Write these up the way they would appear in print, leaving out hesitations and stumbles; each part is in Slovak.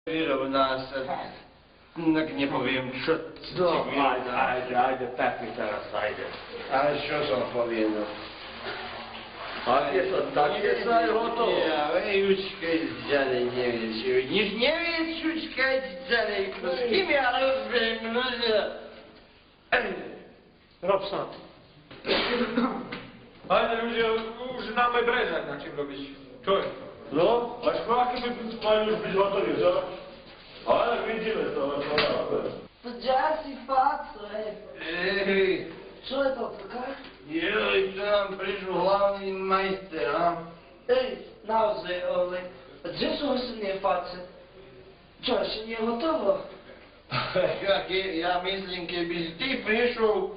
Vyrovná sa. Tak nepoviem, čo ti vyrovná. Ajde, tak mi teraz ajde. A čo som povedal? Ajde sa, tak je sa aj hotovo. Ja, učkaj ďalej, nevieš. Nič nevieš, učkaj ďalej. S kým ja rozumiem, ľudia? Rob sa. Ajde, ľudia, už nám aj brezať na čím robiť. Čo je? No, až chváky by mali už byť hotoví, čo? Ale vidíme to, čo náhle. To džaj si faco, Ej, Čo je to, taká? joj, to nám prišiel hlavný majster, a? Ej, naozaj, ale kde sú hostinné face? Čo, ešte nie je hotovo? Ja myslím, keby si ty prišiel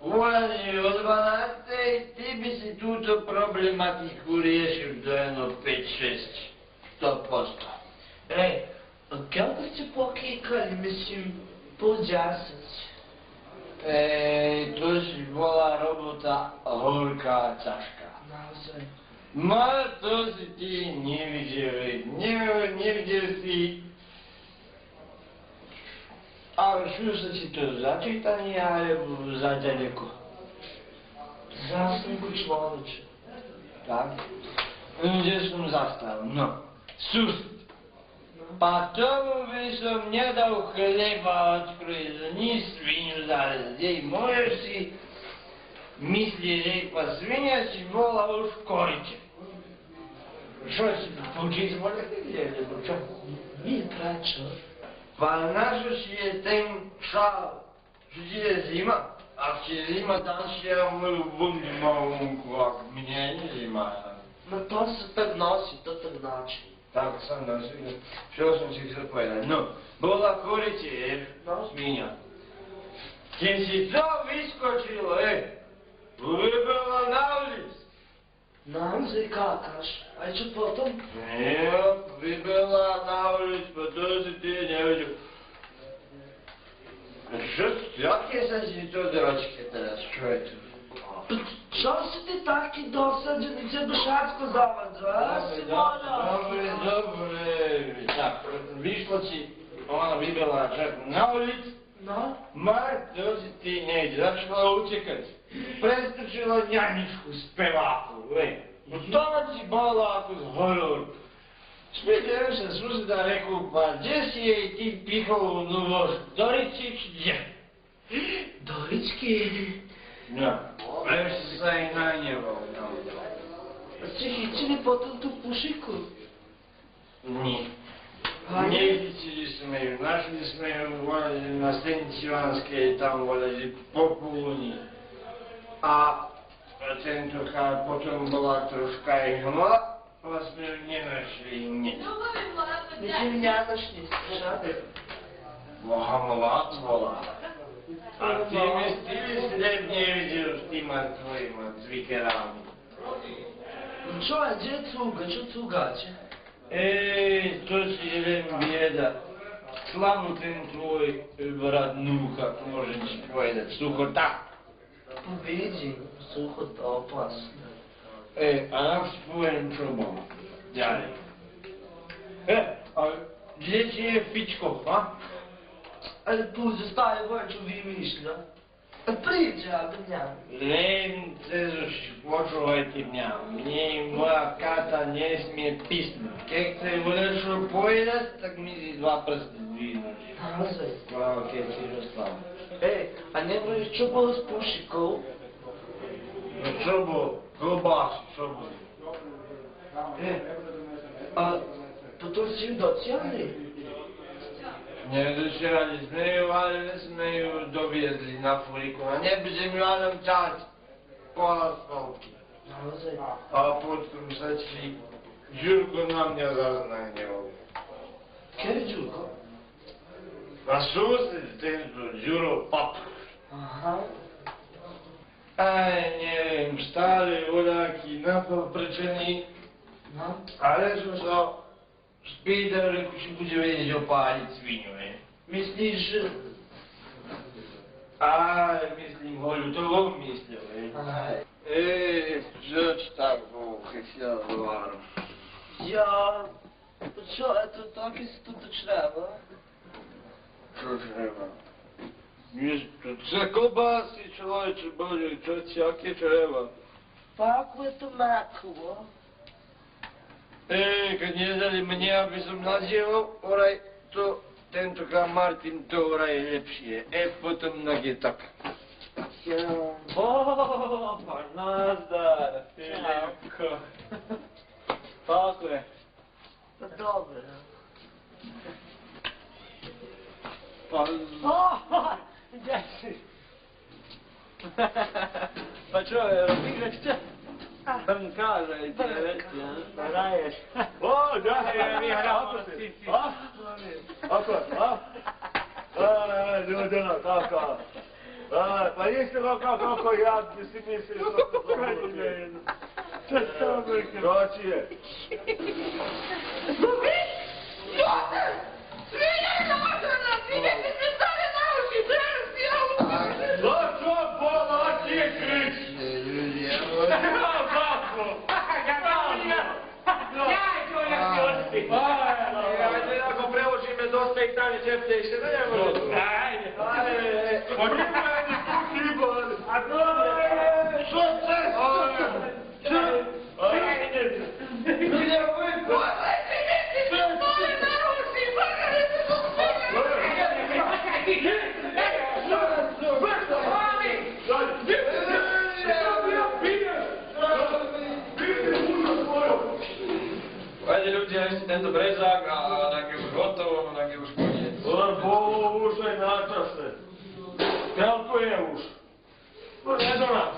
volaný o 12, ty by si túto problematiku riešil do jedno 5, 6, 100%. Ej, koľko ste pokýkali, myslím, pol 10? To si bola robota horká a ťažká. Naozaj. No to si ty nevidel, nevidel si. Ale čo sa ti to začítanie, alebo za ďaleko? Zásniku človeče. Tak? Kde som zastal? No, sused. Pa tomu by som nedal chleba odkryť, ni svinu zaraz. Jej, môžeš si myslieť, že pa svinia si bola už v koriče. Čo si počíš, môže vidieť, lebo čo? Nie, prečo? Pa našo si je ten šal, že ti je zima? Ak ti je zima, tam si ja moju bundu malunku, ak mne nie zima. No to sa tak nosí, to tak načí. Tak sa nosí, čo som si chcel povedať. No, bola korice, No. svinia. Keď si to vyskočilo, vybila na ulic. Naozaj kákaš. A čo potom? Jo, vybila na ulic, potom si ty nevedel. Aké sa ti to dročke teraz, čo je tu? Čo si ty taký dosadený, tebe všetko zavadzá? Dobre, tak, vyšlo ti, ona vybila na ulic, No? Mark, to si ty nejde, začala utekať. Prestrčila ňaničku z peváku, No to ti bola ako z hororu. Spýtajú sa suseda rekú, kde si jej ty pichol nôž, Dorici či kde? Doričky. No, ešte sa aj nahneval. Ste chytili potom tú pušiku? Nie. Nechytili sme ju, našli sme ju na stanici Ivanskej, tam volali popoludní. A tentokrát potom bola troška aj hmla, ale sme ju nenašli hneď. Myslím, nenašli ste, že? Hmla bola. A ty sled nevidel s týma tvojima cvikerami. Čo je, kde je cuga, čo cugáte? To si len bieda. Slavno ten tvoj brat Núcha, môžem ti povedať, suchota. Vidím, suchota opasná. A ja si poviem, čo bolo. Ďalej. A kde ti je Fičko, ha? Ale púze stále von, čo vymýšľa. Príďa do mňa. Len Cezuš, počúvajte mňa. Mne moja kata nesmie písnuť. Keď chce niečo povedať, tak mi si dva prsty zdvihnúť. Naozaj. Chvála, keď si rozstal. A nebudeš, čo bolo s pušikou? No čo bolo? Klobásy, čo bolo? A potom si ju dociahli? Nedočerali sme ju, ale sme ju doviezli na furiku. A nebudem ju len ťať po asfaltke. Naozaj. A potom sa ti Ďurko na mňa zase nahneval. Kedy Ďurko? A sused tento Ďuro pap. Aha. Aj neviem, stále voľaký napoprčený. No. Ale som sa spýtal, že či bude vedieť opáliť svinu, Myslíš, že... myslím, hoľu, to on myslel, Aha. Čo tak bol, chytil do váru? Ja Що, це так і тут треба? Що треба? Це колбаси, чоловіче Боже, це всяке треба. Пакли то мекво. Kad nie znali mnie, aby som nadziewał, oraj, to tentokrát Martin, to oraj je lepšie. Potom je tak. O, nazdar, Filipko. Pakle. To dobre. Gdzie si? Pa čo, robiš ešte? Brnkaže, raješ. O, da, mi hramo si. A? Ako? Ljudina, kako? Pa niste kako ja bi si mislio što se zove. Šta to brke? Doći je. Došo, bola, ti je krič! Ajde, ako preloži me dosta i stani čepte i se ne može. Ajde. Odimajte kući, bol! A dobro. Što se? Ljudi, ovo je Ajde ljudi, ja isti tento brezak, a onak je už gotovo, onak je už koniec. Bolo už aj na čase. Koľko je už? Ne do nás.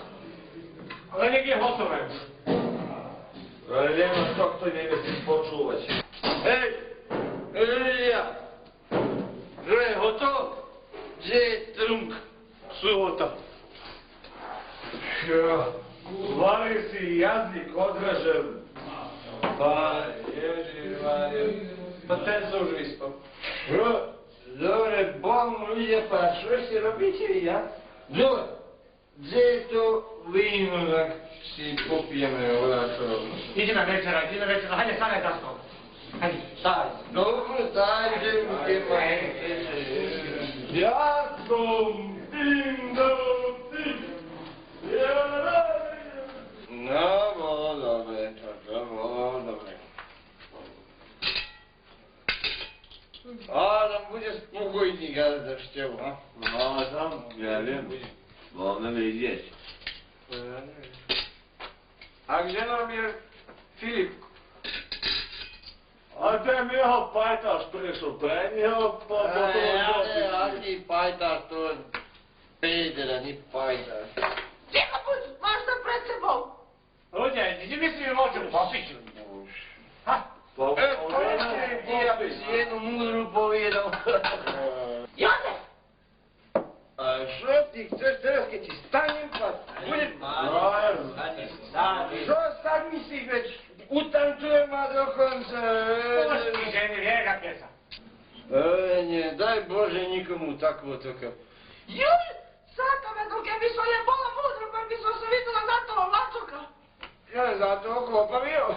Ale nek je hotové už. Ale nema što kto njega si počúvať. Hej, ľudia, že je hotov, že je trunk, súhota. Zvali si jazyk odražen. Pa, Ježišmarja. Pa ten sú už vyspal. Dobre, Bohom ľudia, pa čo si robíte ja? Dobre, že je to víno, tak si popijeme odačo. Ideme večera, hajde stanaj za stol. Hajde, staj. Dobro, zajdem u teba. Ja som Indovci. No, bolo dobre, to bolo dobre. Adam bude spokojný gazda s tebou, a? No, tam, ja viem. Máme vidieť. A kde nám je Filip? A ten jeho pajtaš prišiel pre neho, potom Aký pajtár to je Péter, ani pajtár. Ticho buď, máš to pred sebou. Ľudia, ti myslíme o čom popiť? Ha? Ja by si jednu múdru povedal. Jozef! A čo ty chceš teraz, keď ti stanem pas? Budem... Čo stať myslíš, veď utančujem ma dokonca. Pušti ženi, vjega pjesa. Nie, daj Bože nikomu takvo toka. Juj! Sakame, dok je bi so je bola mudro, pa bi so se videla za to lačoka. Ja zato klopam jo.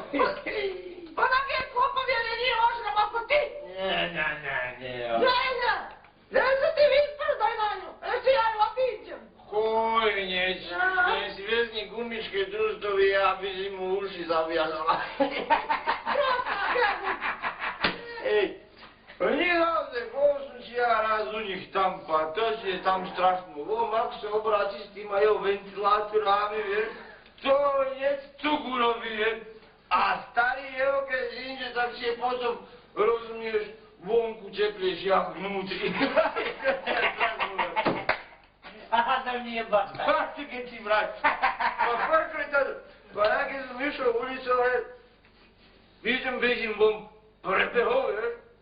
Pa nam je klopavio, ne nije ožram ako ti. Nie. Nenja! Nenja ti visprdaj na nju, eći ja ju obiđem. Koj, nesvjesni gumičke društovi, ja bi si mu uši zavijala. Ej, nije ovdje, ko sam si ja raz u njih tam, pa to si je tam strašno. Ovom, ako se obraći s tima, evo ventilatorami, jer, to je cugurovi, jer. A stari, evo, kad zinđe, tak si je potom, razumiješ, vonku čeplješ jak vnutri. Aha, da nije baš. Pa čekaj ti, brat. Pa prkaj tada. Pa ja kad sam išao ulicom, vidim, bežim, bom prebehao,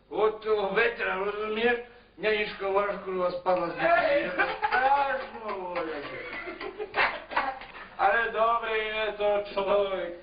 od toho vetra, razumiješ, njeniška Vaškurova spadla s djeci. Strašno volja. Ale dobre je to čovjek.